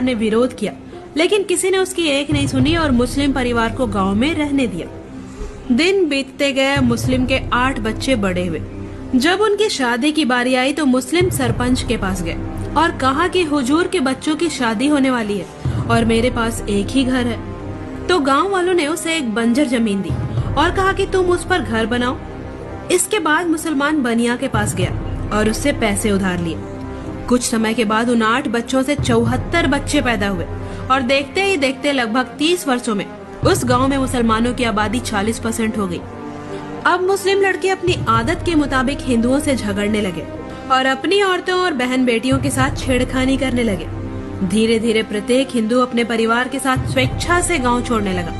ने विरोध किया, लेकिन किसी ने उसकी एक नहीं सुनी और मुस्लिम परिवार को गांव में रहने दिया। दिन बीतते गए, मुस्लिम के 8 बच्चे बड़े हुए। जब उनकी शादी की बारी आई तो मुस्लिम सरपंच के पास गए और कहा कि हुजूर के बच्चों की शादी होने वाली है और मेरे पास एक ही घर है। तो गांव वालों ने उसे एक बंजर जमीन दी और कहा कि तुम उस पर घर बनाओ। इसके बाद मुसलमान बनिया के पास गया और उससे पैसे उधार लिए। कुछ समय के बाद उन 8 बच्चों से 74 बच्चे पैदा हुए और देखते ही देखते लगभग 30 वर्षों में उस गांव में मुसलमानों की आबादी 40% हो गई। अब मुस्लिम लड़के अपनी आदत के मुताबिक हिंदुओं से झगड़ने लगे और अपनी औरतों और बहन बेटियों के साथ छेड़खानी करने लगे। धीरे धीरे प्रत्येक हिंदू अपने परिवार के साथ स्वेच्छा से गांव छोड़ने लगा।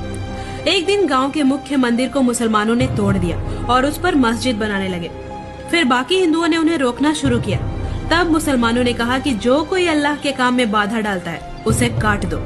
एक दिन गांव के मुख्य मंदिर को मुसलमानों ने तोड़ दिया और उस पर मस्जिद बनाने लगे। फिर बाकी हिंदुओं ने उन्हें रोकना शुरू किया। तब मुसलमानों ने कहा कि जो कोई अल्लाह के काम में बाधा डालता है उसे काट दो।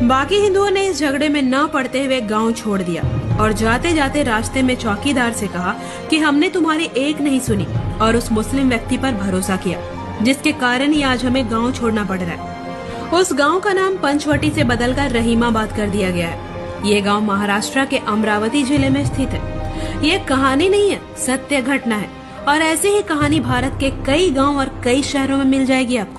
बाकी हिंदुओं ने इस झगड़े में न पड़ते हुए गांव छोड़ दिया और जाते जाते रास्ते में चौकीदार से कहा कि हमने तुम्हारी एक नहीं सुनी और उस मुस्लिम व्यक्ति पर भरोसा किया, जिसके कारण ही आज हमें गांव छोड़ना पड़ रहा है। उस गांव का नाम पंचवटी से बदलकर रहीमाबाद कर दिया गया है। ये गांव महाराष्ट्र के अमरावती जिले में स्थित है। ये कहानी नहीं है, सत्य घटना है और ऐसी ही कहानी भारत के कई गांव और कई शहरों में मिल जाएगी आपको।